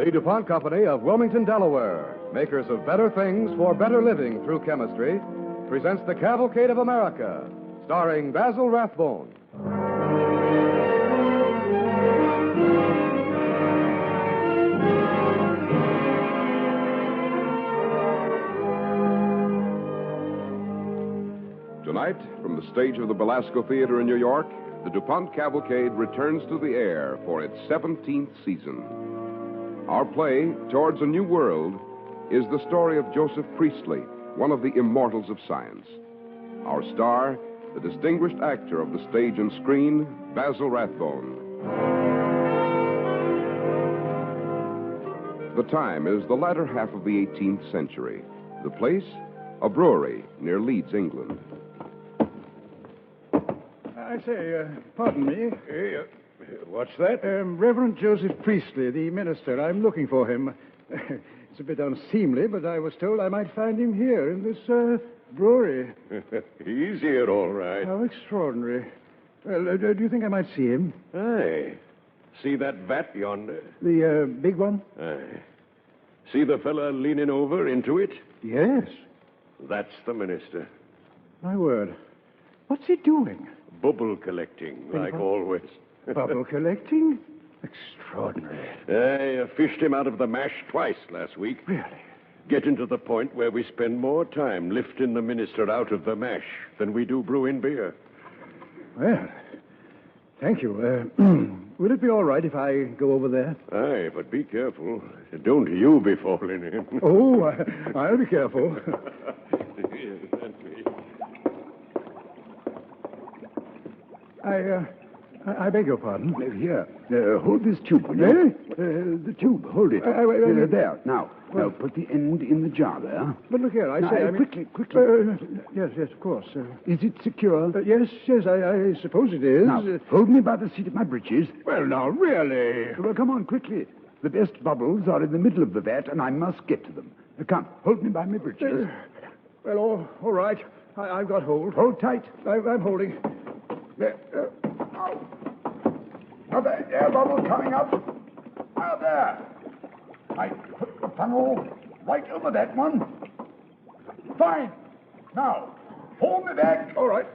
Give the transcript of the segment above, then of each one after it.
The DuPont Company of Wilmington, Delaware, makers of better things for better living through chemistry, presents the Cavalcade of America, starring Basil Rathbone. Tonight, from the stage of the Belasco Theater in New York, the DuPont Cavalcade returns to the air for its 17th season. Our play, Towards a New World, is the story of Joseph Priestley, one of the immortals of science. Our star, the distinguished actor of the stage and screen, Basil Rathbone. The time is the latter half of the 18th century. The place, a brewery near Leeds, England. I say, pardon me. What's that? Reverend Joseph Priestley, the minister. I'm looking for him. It's a bit unseemly, but I was told I might find him here in this brewery. He's here, all right. How extraordinary. Well, do you think I might see him? Aye. See that vat yonder? The big one? Aye. See the fella leaning over into it? Yes. That's the minister. My word. What's he doing? Bubble collecting, like always. Bubble collecting? Extraordinary. I fished him out of the mash twice last week. Really? Getting to the point where we spend more time lifting the minister out of the mash than we do brewing beer. Well, thank you. Will it be all right if I go over there? Aye, but be careful. Don't you be falling in. Oh, I'll be careful. I beg your pardon. Here, hold this tube, will you? The tube, hold it. There, now. Now, put the end in the jar there. But look here, I mean... Quickly. Yes, of course. Is it secure? Yes, I suppose it is. Now, hold me by the seat of my breeches. Well, now, really? Well, come on, quickly. The best bubbles are in the middle of the vat, and I must get to them. Come, hold me by my breeches. Well, all right. I've got hold. Hold tight. I'm holding. There. Now, the air bubble coming up. Now, there. I put the funnel right over that one. Fine. Now, hold me back. All right.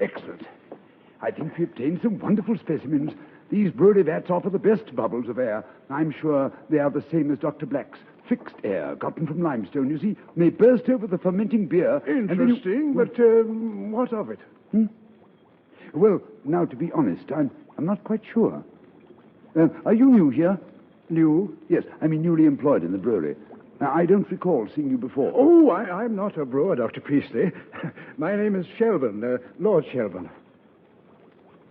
Excellent. I think we obtained some wonderful specimens. These brewery vats offer the best bubbles of air. I'm sure they are the same as Dr. Black's. Fixed air, gotten from limestone, you see. They burst over the fermenting beer. Interesting, but what of it? Well, now, to be honest, I'm not quite sure. Are you new here? New? Yes, I mean newly employed in the brewery. I don't recall seeing you before. Oh, I'm not a brewer, Dr. Priestley. My name is Shelburne, Lord Shelburne.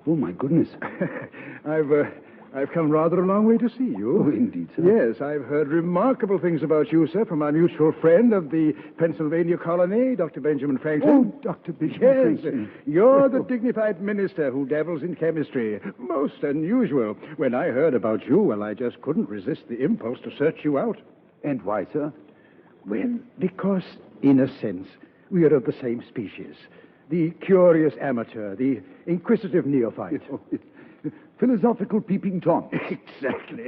Oh, my goodness. I've come rather a long way to see you. Oh, indeed, sir. Yes, I've heard remarkable things about you, sir, from my mutual friend of the Pennsylvania colony, Dr. Benjamin Franklin. Oh, Dr. Benjamin Franklin. You're the dignified minister who dabbles in chemistry. Most unusual. When I heard about you, well, I just couldn't resist the impulse to search you out. And why, sir? Well, because, in a sense, we are of the same species. The curious amateur, the inquisitive neophyte. Philosophical peeping Tom. Exactly.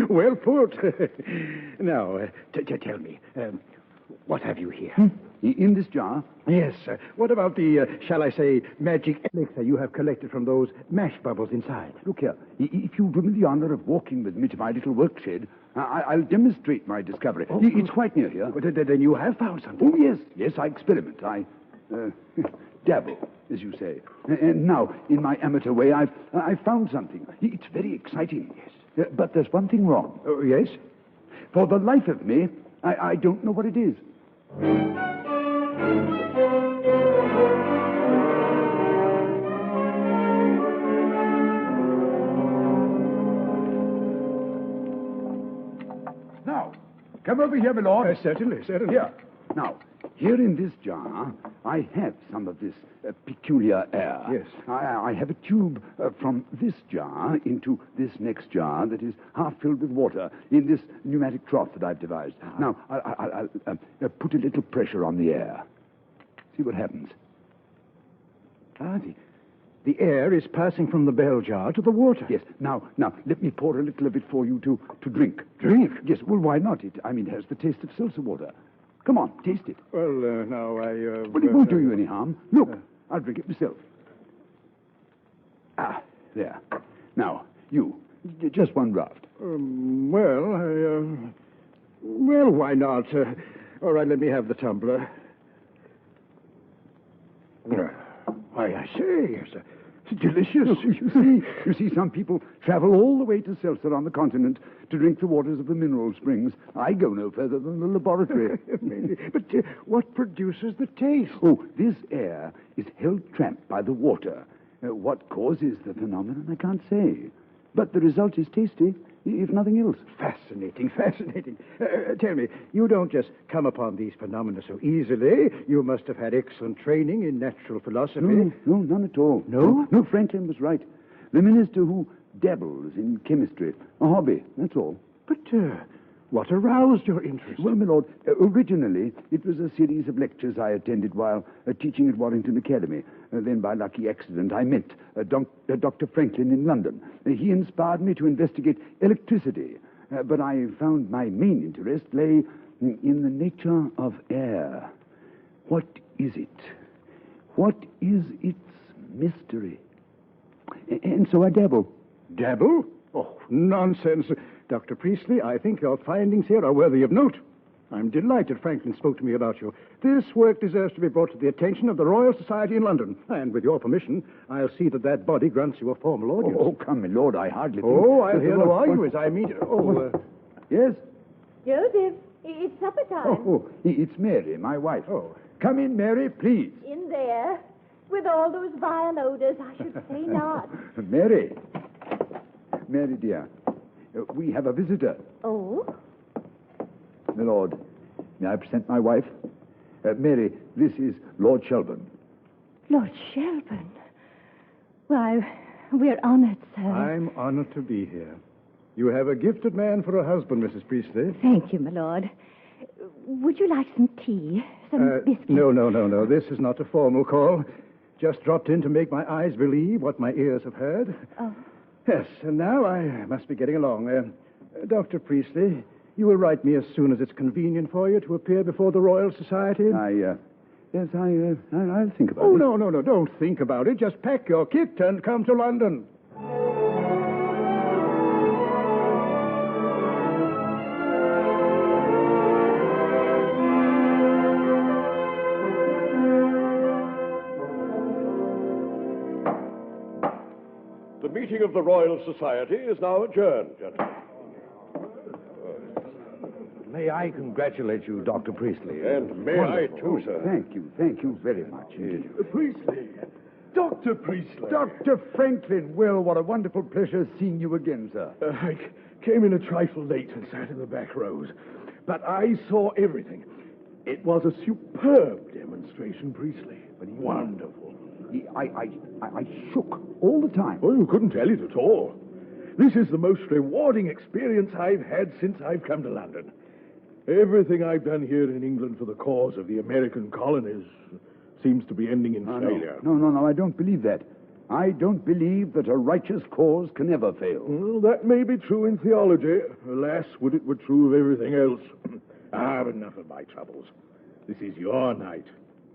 Well put. Now, tell me, what have you here? In this jar? Yes. What about the, shall I say, magic elixir you have collected from those mash bubbles inside? Look here. If you do me the honor of walking with me to my little work shed, I'll demonstrate my discovery. Oh, it's quite near here. But then you have found something. Oh, yes. Yes, I experiment. I dabble, as you say. And now, in my amateur way, I've found something. It's very exciting. Yes. But there's one thing wrong. Oh, yes? For the life of me, I don't know what it is. Now, come over here, my lord. Certainly. Here. Now, here in this jar, I have some of this peculiar air. Yes. I have a tube from this jar into this next jar that is half filled with water in this pneumatic trough that I've devised. Now, I'll put a little pressure on the air. See what happens. The air is passing from the bell jar to the water. Yes. Now, let me pour a little of it for you to drink. Drink? Yes, well, why not? It has the taste of seltzer water. Come on, taste it. Well, now Well, it won't do you any harm. Look, I'll drink it myself. Ah, there. Now, you, just one draught. Well, why not? All right, let me have the tumbler. Why, I say, it's delicious. You see, some people travel all the way to Seltzer on the continent to drink the waters of the mineral springs. I go no further than the laboratory. But what produces the taste? Oh, this air is held trapped by the water. What causes the phenomenon, I can't say. But the result is tasty, if nothing else. Fascinating. Tell me, you don't just come upon these phenomena so easily. You must have had excellent training in natural philosophy. No, none at all. No? No, Franklin was right. The minister who dabbles in chemistry. A hobby, that's all. But what aroused your interest? Well, my lord, originally it was a series of lectures I attended while teaching at Warrington Academy. Then, by lucky accident, I met Dr. Franklin in London. He inspired me to investigate electricity. But I found my main interest lay in the nature of air. What is it? What is its mystery? And so I dabble. Dabble? Oh, nonsense. Dr. Priestley, I think your findings here are worthy of note. I'm delighted Franklin spoke to me about you. This work deserves to be brought to the attention of the Royal Society in London. And with your permission, I'll see that body grants you a formal audience. Oh, come, my lord, I hardly think... Oh, I'll hear no arguments. I mean... Yes? Joseph, it's supper time. Oh, it's Mary, my wife. Oh. Come in, Mary, please. In there, with all those vile odors, I should say not. Mary, dear, we have a visitor. Oh? My lord, may I present my wife? Mary, this is Lord Shelburne. Lord Shelburne? Why, we're honored, sir. I'm honored to be here. You have a gifted man for a husband, Mrs. Priestley. Thank you, my lord. Would you like some tea? Some biscuits? No. This is not a formal call. Just dropped in to make my eyes believe what my ears have heard. Oh. Yes, and now I must be getting along. Dr. Priestley, you will write me as soon as it's convenient for you to appear before the Royal Society? I'll think about it. Oh, no, don't think about it. Just pack your kit and come to London. The meeting of the Royal Society is now adjourned, gentlemen. May I congratulate you, Dr. Priestley? And may I, too, sir. Thank you very much indeed. Priestley. Dr. Priestley. Dr. Franklin, well, what a wonderful pleasure seeing you again, sir. I came in a trifle late and sat in the back rows, but I saw everything. It was a superb demonstration, Priestley. Wonderful. I shook all the time. Oh, you couldn't tell it at all. This is the most rewarding experience I've had since I've come to London. Everything I've done here in England for the cause of the American colonies seems to be ending in failure. No, I don't believe that. I don't believe that a righteous cause can ever fail. Well, that may be true in theology. Alas, would it were true of everything else. But enough of my troubles. This is your night.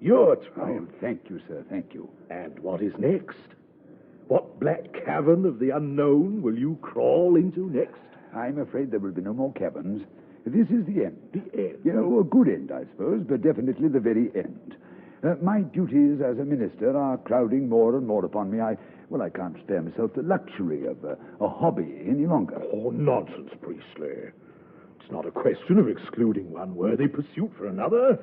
Your triumph. Oh, thank you, sir, thank you. And what is next? What black cavern of the unknown will you crawl into next? I'm afraid there will be no more caverns. This is the end. The end? You know, a good end, I suppose, but definitely the very end. My duties as a minister are crowding more and more upon me. I can't spare myself the luxury of a hobby any longer. Oh, nonsense, Priestley. It's not a question of excluding one worthy pursuit for another.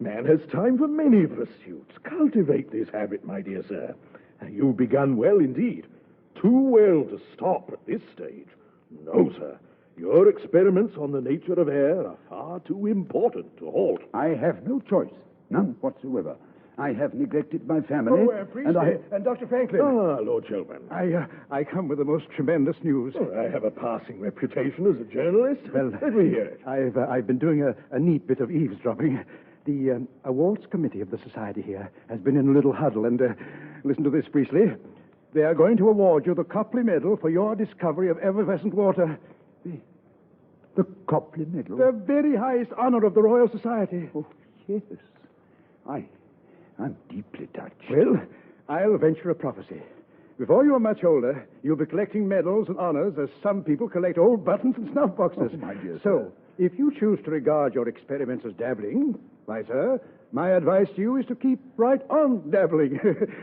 Man has time for many pursuits. Cultivate this habit, my dear sir. You've begun well indeed. Too well to stop at this stage. No, sir. Your experiments on the nature of air are far too important to halt. I have no choice. None whatsoever. I have neglected my family. Priestley and Dr. Franklin. Ah, Lord Shelburne. I come with the most tremendous news. Oh, I have a passing reputation as a journalist. Well, let me hear it. I've been doing a neat bit of eavesdropping. The awards committee of the society here has been in a little huddle, and listen to this, Priestley. They are going to award you the Copley Medal for your discovery of effervescent water. The Copley Medal? The very highest honor of the Royal Society. Oh, yes. I'm deeply touched. Well, I'll venture a prophecy. Before you are much older, you'll be collecting medals and honors as some people collect old buttons and snuff boxes. Oh, my dear So, if you choose to regard your experiments as dabbling, why, sir, my advice to you is to keep right on dabbling.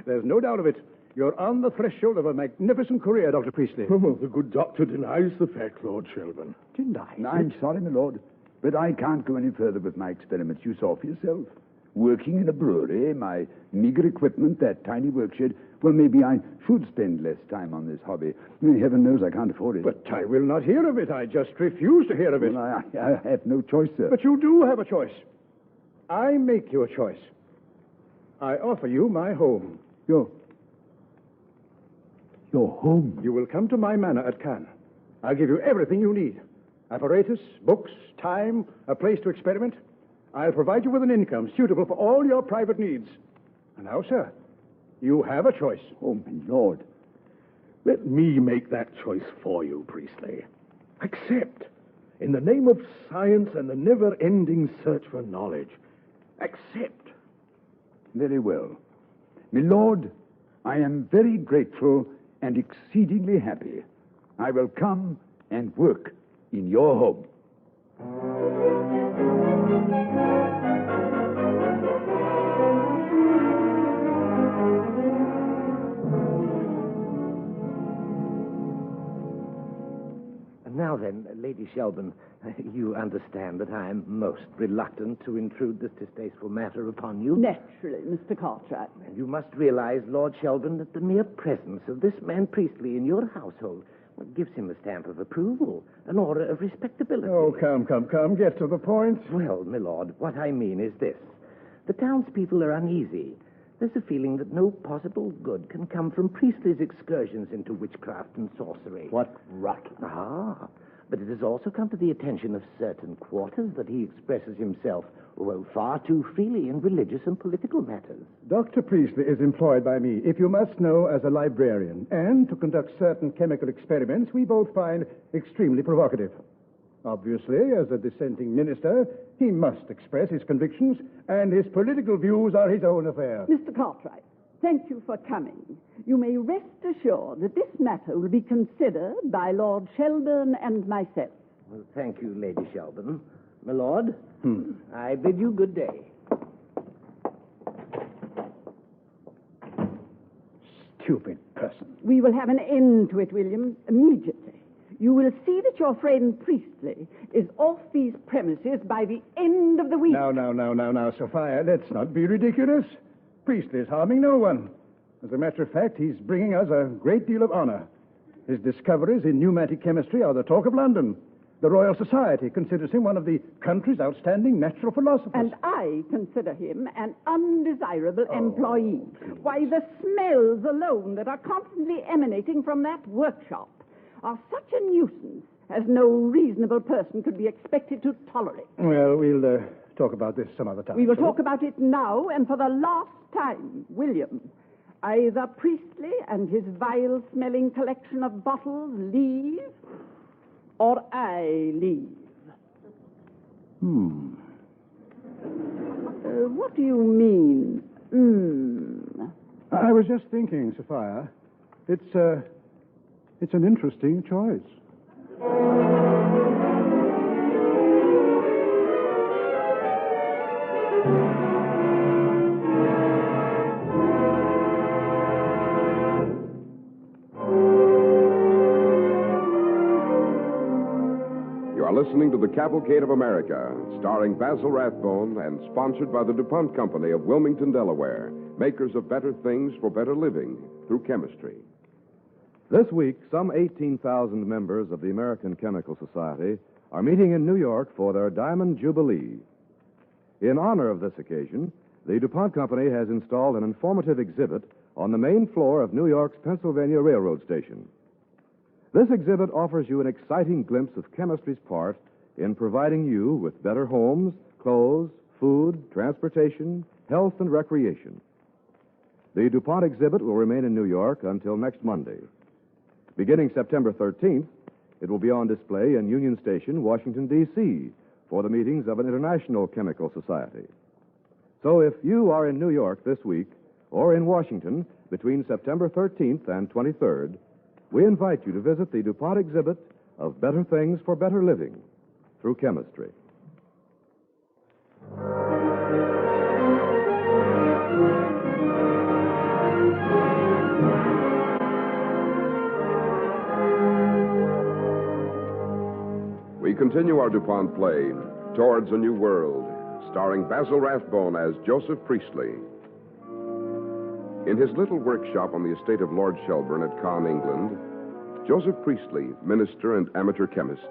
There's no doubt of it. You're on the threshold of a magnificent career, Dr. Priestley. Oh, the good doctor denies the fact, Lord Shelburne. Denies I'm sorry, my lord, but I can't go any further with my experiments. You saw for yourself. Working in a brewery, my meager equipment, that tiny workshed, well, maybe I should spend less time on this hobby. Heaven knows I can't afford it. But I will not hear of it. I just refuse to hear of it. Well, I have no choice, sir. But you do have a choice. I make you a choice. I offer you my home. Your home? You will come to my manor at Cannes. I'll give you everything you need. Apparatus, books, time, a place to experiment. I'll provide you with an income suitable for all your private needs. And now, sir, you have a choice. Oh, my lord. Let me make that choice for you, Priestley. Accept. In the name of science and the never-ending search for knowledge. Accept. Very well. My lord, I am very grateful and exceedingly happy. I will come and work in your home. Now then, Lady Shelburne, you understand that I am most reluctant to intrude this distasteful matter upon you. Naturally, Mr. Cartwright. And you must realize, Lord Shelburne, that the mere presence of this man Priestley in your household gives him a stamp of approval, an aura of respectability. Oh, come. Get to the point. Well, my lord, what I mean is this. The townspeople are uneasy. There's a feeling that no possible good can come from Priestley's excursions into witchcraft and sorcery. What rot. Ah, but it has also come to the attention of certain quarters that he expresses himself, well, far too freely in religious and political matters. Dr. Priestley is employed by me, if you must know, as a librarian, and to conduct certain chemical experiments we both find extremely provocative. Obviously, as a dissenting minister, he must express his convictions, and his political views are his own affair. Mr. Cartwright, thank you for coming. You may rest assured that this matter will be considered by Lord Shelburne and myself. Well, thank you, Lady Shelburne. My lord, I bid you good day. Stupid person. We will have an end to it, William, immediately. You will see that your friend Priestley is off these premises by the end of the week. Now, Sophia, let's not be ridiculous. Priestley is harming no one. As a matter of fact, he's bringing us a great deal of honor. His discoveries in pneumatic chemistry are the talk of London. The Royal Society considers him one of the country's outstanding natural philosophers. And I consider him an undesirable employee. Why, the smells alone that are constantly emanating from that workshop are such a nuisance as no reasonable person could be expected to tolerate. Well, we'll talk about this some other time. We will talk about it now and for the last time, William. Either Priestley and his vile-smelling collection of bottles leave, or I leave. What do you mean, I was just thinking, Sophia, it's an interesting choice. You are listening to The Cavalcade of America, starring Basil Rathbone and sponsored by the DuPont Company of Wilmington, Delaware, makers of better things for better living through chemistry. This week, some 18,000 members of the American Chemical Society are meeting in New York for their Diamond Jubilee. In honor of this occasion, the DuPont Company has installed an informative exhibit on the main floor of New York's Pennsylvania Railroad Station. This exhibit offers you an exciting glimpse of chemistry's part in providing you with better homes, clothes, food, transportation, health, and recreation. The DuPont exhibit will remain in New York until next Monday. Beginning September 13th, it will be on display in Union Station, Washington, D.C., for the meetings of an international chemical society. So if you are in New York this week or in Washington between September 13th and 23rd, we invite you to visit the DuPont exhibit of better things for better living through chemistry. We continue our DuPont play, Towards a New World, starring Basil Rathbone as Joseph Priestley. In his little workshop on the estate of Lord Shelburne at Caen, England, Joseph Priestley, minister and amateur chemist,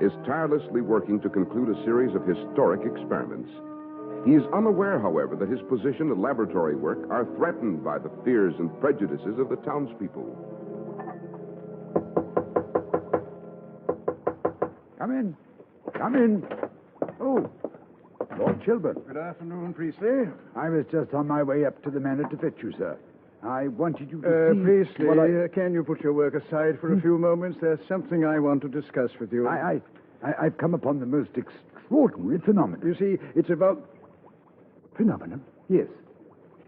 is tirelessly working to conclude a series of historic experiments. He is unaware, however, that his position and laboratory work are threatened by the fears and prejudices of the townspeople. Come in. Come in. Oh, Lord Shelburne. Good afternoon, Priestley. I was just on my way up to the manor to fetch you, sir. I wanted you to see... Priestley, can you put your work aside for a few moments? There's something I want to discuss with you. I've come upon the most extraordinary phenomenon. You see, it's about... Phenomenon? Yes.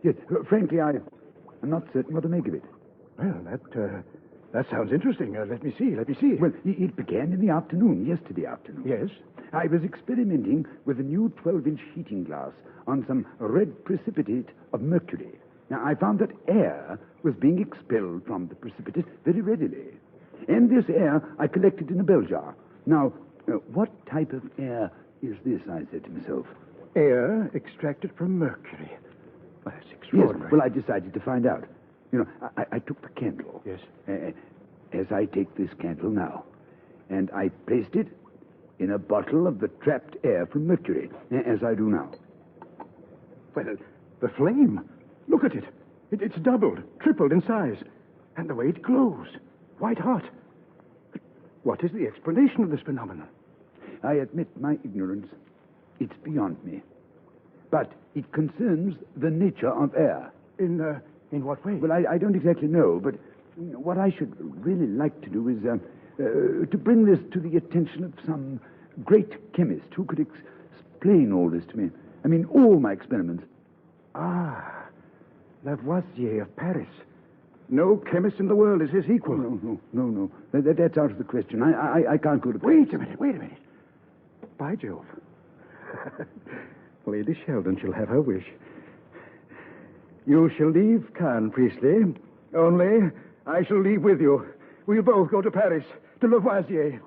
Yes. Frankly, I'm not certain what to make of it. Well, that sounds interesting. Let me see. Well, it began in the afternoon, yesterday afternoon. Yes? I was experimenting with a new 12-inch heating glass on some red precipitate of mercury. Now, I found that air was being expelled from the precipitate very readily. And this air I collected in a bell jar. Now, what type of air is this, I said to myself. Air extracted from mercury. Well, that's extraordinary. Yes, well, I decided to find out. You know, I took the candle. Yes. As I take this candle now, and I placed it in a bottle of the trapped air from mercury, as I do now. Well, the flame. Look at it. It's doubled, tripled in size. And the way it glows. White hot. What is the explanation of this phenomenon? I admit my ignorance. It's beyond me. But it concerns the nature of air. In what way? Well, I don't exactly know, but what I should really like to do is to bring this to the attention of some great chemist who could explain all this to me. I mean, all my experiments. Ah, Lavoisier of Paris. No chemist in the world is his equal. No. That's out of the question. I can't go to Paris. Wait a minute. By Jove. Lady Sheldon shall have her wish. You shall leave Caen, Priestley. Only I shall leave with you. We'll both go to Paris, to Lavoisier.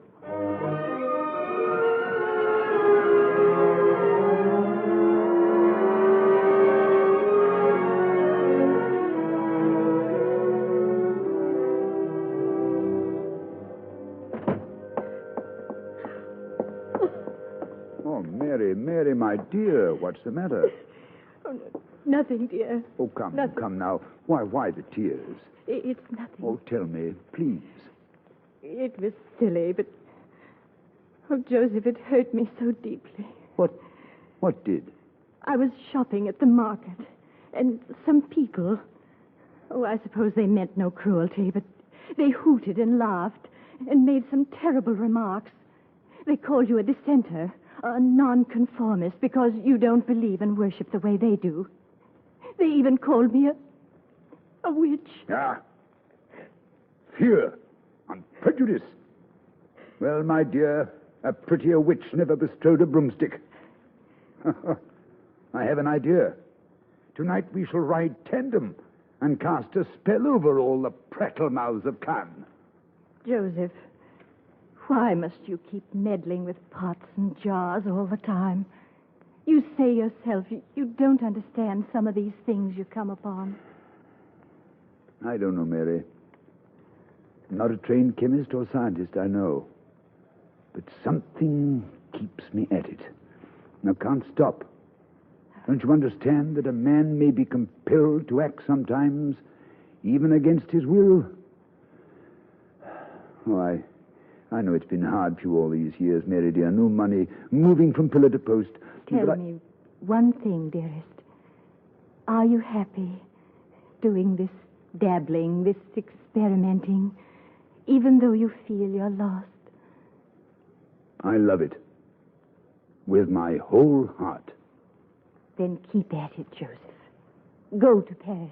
Oh, Mary, my dear, what's the matter? Oh, no, nothing, dear. Oh, come now. Why the tears? It's nothing. Oh, tell me, please. It was silly, but... Oh, Joseph, it hurt me so deeply. What did? I was shopping at the market, and some people... Oh, I suppose they meant no cruelty, but they hooted and laughed and made some terrible remarks. They called you a dissenter, a nonconformist, because you don't believe and worship the way they do. They even called me a witch. Ah. Fear and prejudice. Well, my dear, a prettier witch never bestrode a broomstick. I have an idea. Tonight we shall ride tandem and cast a spell over all the prattle mouths of Caen. Joseph, why must you keep meddling with pots and jars all the time? You say yourself you don't understand some of these things you come upon. I don't know, Mary. I'm not a trained chemist or scientist, I know. But something keeps me at it. And I can't stop. Don't you understand that a man may be compelled to act sometimes, even against his will? Oh, I know it's been hard for you all these years, Mary dear. No money, moving from pillar to post. Tell me one thing, dearest. Are you happy? doing this dabbling, this experimenting, even though you feel you're lost? I love it. With my whole heart. Then keep at it, Joseph. Go to Paris.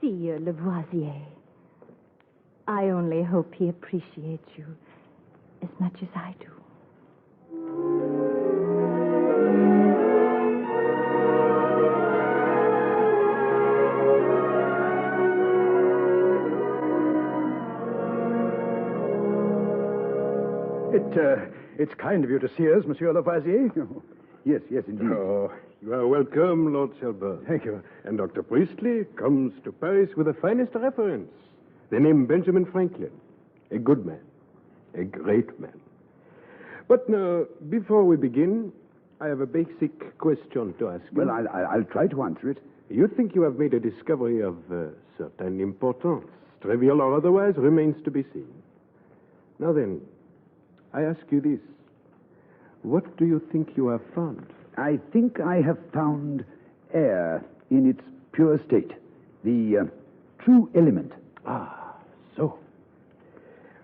See your Lavoisier. I only hope he appreciates you as much as I do. It's kind of you to see us, Monsieur Lavoisier. Yes, indeed. Oh, you are welcome, Lord Selborne. Thank you. And Dr. Priestley comes to Paris with the finest reference. The name Benjamin Franklin. A good man. A great man. But now, before we begin, I have a basic question to ask you. Well, I'll try to answer it. You think you have made a discovery of certain importance, trivial or otherwise, remains to be seen. Now then, I ask you this. What do you think you have found? I think I have found air in its pure state. The true element. Ah, so.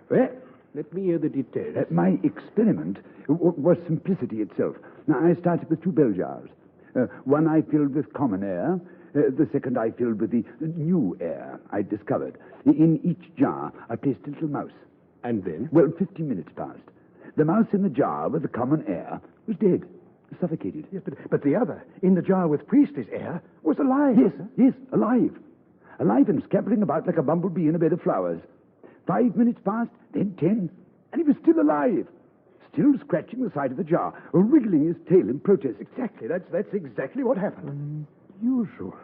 Well, let me hear the details. My experiment was simplicity itself. Now, I started with 2 bell jars. One I filled with common air. The second I filled with the new air I discovered. In each jar, I placed a little mouse. And then? Well, 15 minutes passed. The mouse in the jar with the common air was dead, suffocated. Yes, but the other, in the jar with Priestley's air, was alive. Yes, alive. Alive and scampering about like a bumblebee in a bed of flowers. 5 minutes passed, then 10, and he was still alive. Still scratching the side of the jar, or wriggling his tail in protest. Exactly. That's exactly what happened. Unusual.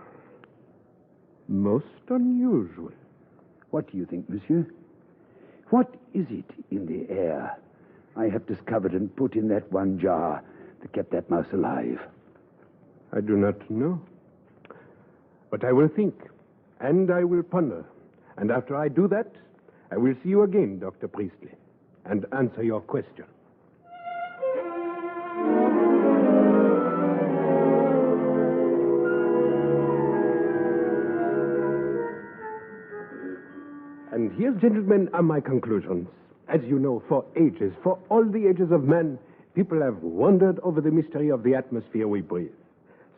Most unusual. What do you think, monsieur? What is it in the air I have discovered and put in that one jar that kept that mouse alive? I do not know. But I will think, and I will ponder. And after I do that, I will see you again, Dr. Priestley, and answer your question. And here, gentlemen, are my conclusions. As you know, for ages, for all the ages of man, people have wondered over the mystery of the atmosphere we breathe.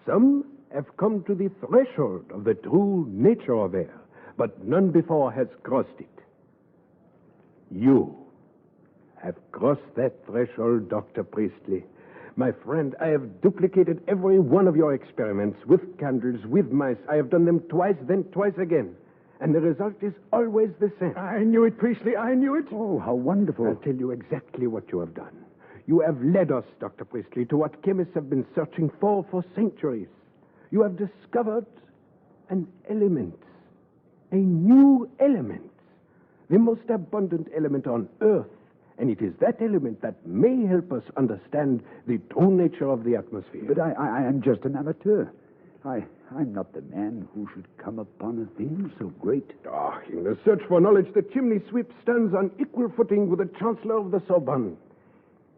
Some have come to the threshold of the true nature of air, but none before has crossed it. You have crossed that threshold, Dr. Priestley. My friend, I have duplicated every one of your experiments with candles, with mice. I have done them twice, then twice again. And the result is always the same. I knew it, Priestley. I knew it. Oh, how wonderful. I'll tell you exactly what you have done. You have led us, Dr. Priestley, to what chemists have been searching for centuries. You have discovered an element, a new element, the most abundant element on Earth. And it is that element that may help us understand the true nature of the atmosphere. But I am just an amateur. I'm not the man who should come upon a thing so great. In the search for knowledge, the chimney sweep stands on equal footing with the Chancellor of the Sorbonne.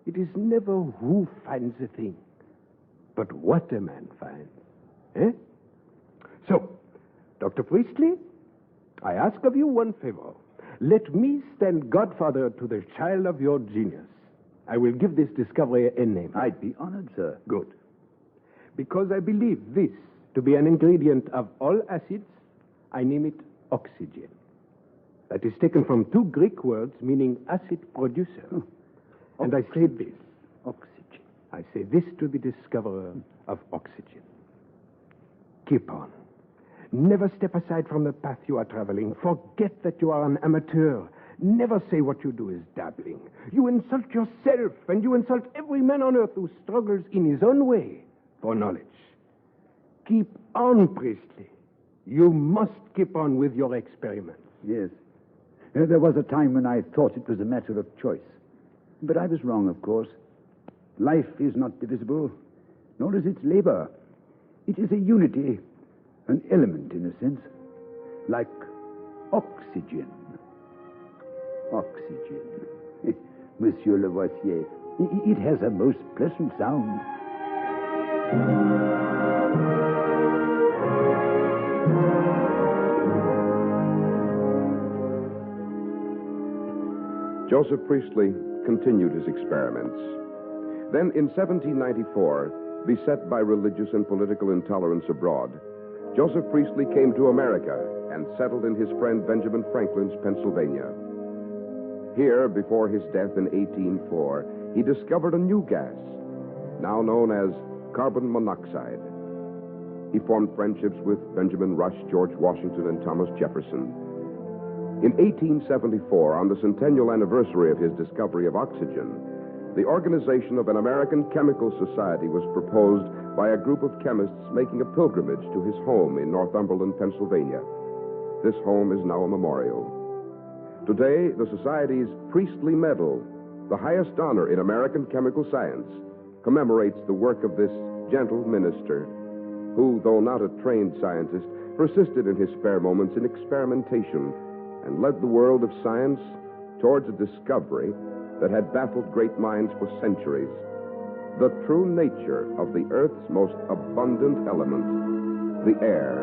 It is never who finds a thing, but what a man finds. So, Dr. Priestley, I ask of you one favor. Let me stand godfather to the child of your genius. I will give this discovery a name. I'd be honored, sir. Good. Because I believe this to be an ingredient of all acids, I name it oxygen. That is taken from 2 Greek words meaning acid producer. And I say this. Oxygen. I say this to the discoverer of oxygen. Keep on. Never step aside from the path you are traveling. Forget that you are an amateur. Never say what you do is dabbling. You insult yourself, and you insult every man on earth who struggles in his own way for knowledge. Keep on, Priestley. You must keep on with your experiments. Yes. There was a time when I thought it was a matter of choice. But I was wrong, of course. Life is not divisible, nor is its labor. It is a unity, an element in a sense, like oxygen. Oxygen. Monsieur Lavoisier, it has a most pleasant sound. Joseph Priestley continued his experiments. Then, in 1794, beset by religious and political intolerance abroad, Joseph Priestley came to America and settled in his friend Benjamin Franklin's Pennsylvania. Here, before his death in 1804, he discovered a new gas, now known as carbon monoxide. He formed friendships with Benjamin Rush, George Washington, and Thomas Jefferson. In 1874, on the centennial anniversary of his discovery of oxygen, the organization of an American Chemical Society was proposed by a group of chemists making a pilgrimage to his home in Northumberland, Pennsylvania. This home is now a memorial. Today, the Society's Priestley Medal, the highest honor in American chemical science, commemorates the work of this gentle minister who, though not a trained scientist, persisted in his spare moments in experimentation and led the world of science towards a discovery that had baffled great minds for centuries: the true nature of the Earth's most abundant element, the air.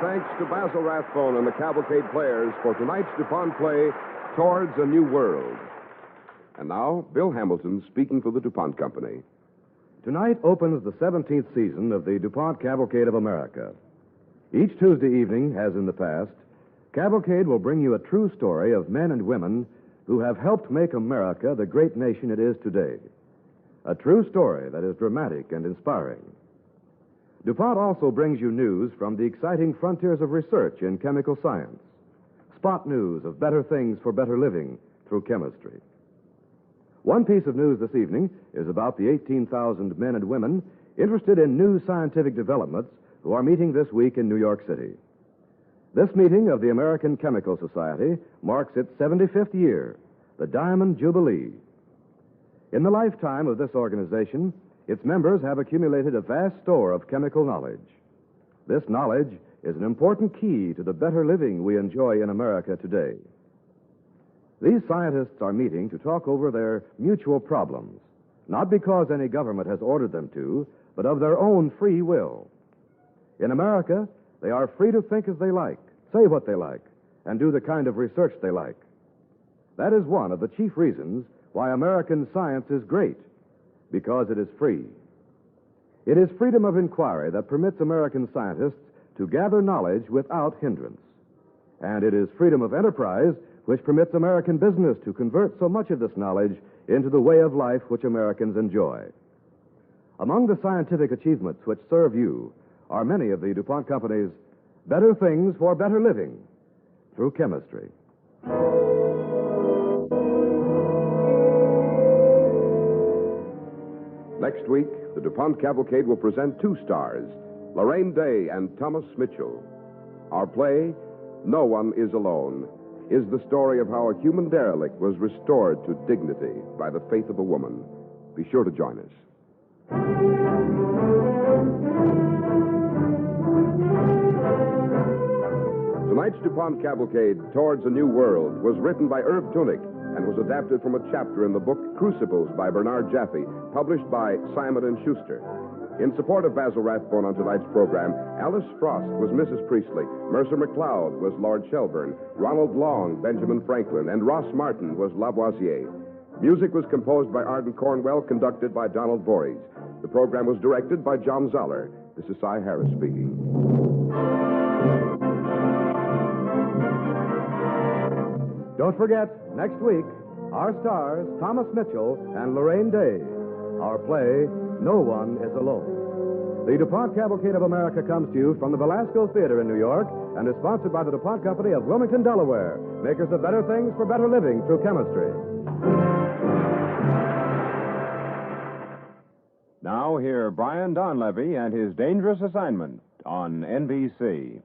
Thanks to Basil Rathbone and the Cavalcade players for tonight's DuPont play, Towards a New World. And now, Bill Hamilton speaking for the DuPont Company. Tonight opens the 17th season of the DuPont Cavalcade of America. Each Tuesday evening, as in the past, Cavalcade will bring you a true story of men and women who have helped make America the great nation it is today. A true story that is dramatic and inspiring. DuPont also brings you news from the exciting frontiers of research in chemical science. Spot news of better things for better living through chemistry. One piece of news this evening is about the 18,000 men and women interested in new scientific developments who are meeting this week in New York City. This meeting of the American Chemical Society marks its 75th year, the Diamond Jubilee. In the lifetime of this organization, its members have accumulated a vast store of chemical knowledge. This knowledge is an important key to the better living we enjoy in America today. These scientists are meeting to talk over their mutual problems, not because any government has ordered them to, but of their own free will. In America, they are free to think as they like, say what they like, and do the kind of research they like. That is one of the chief reasons why American science is great, because it is free. It is freedom of inquiry that permits American scientists to gather knowledge without hindrance. And it is freedom of enterprise which permits American business to convert so much of this knowledge into the way of life which Americans enjoy. Among the scientific achievements which serve you are many of the DuPont Company's better things for better living through chemistry. Next week, the DuPont Cavalcade will present two stars, Lorraine Day and Thomas Mitchell. Our play, No One Is Alone, is the story of how a human derelict was restored to dignity by the faith of a woman. Be sure to join us. Tonight's DuPont Cavalcade, Towards a New World, was written by Irv Tunick and was adapted from a chapter in the book Crucibles by Bernard Jaffe, published by Simon & Schuster. In support of Basil Rathbone on tonight's program, Alice Frost was Mrs. Priestley, Mercer McLeod was Lord Shelburne, Ronald Long, Benjamin Franklin, and Ross Martin was Lavoisier. Music was composed by Arden Cornwell, conducted by Donald Voorhees. The program was directed by John Zoller. This is Cy Harris speaking. Don't forget, next week, our stars, Thomas Mitchell and Lorraine Day. Our play, No One Is Alone. The DuPont Cavalcade of America comes to you from the Belasco Theater in New York and is sponsored by the DuPont Company of Wilmington, Delaware, makers of better things for better living through chemistry. Now, hear Brian Donlevy and his dangerous assignment on NBC.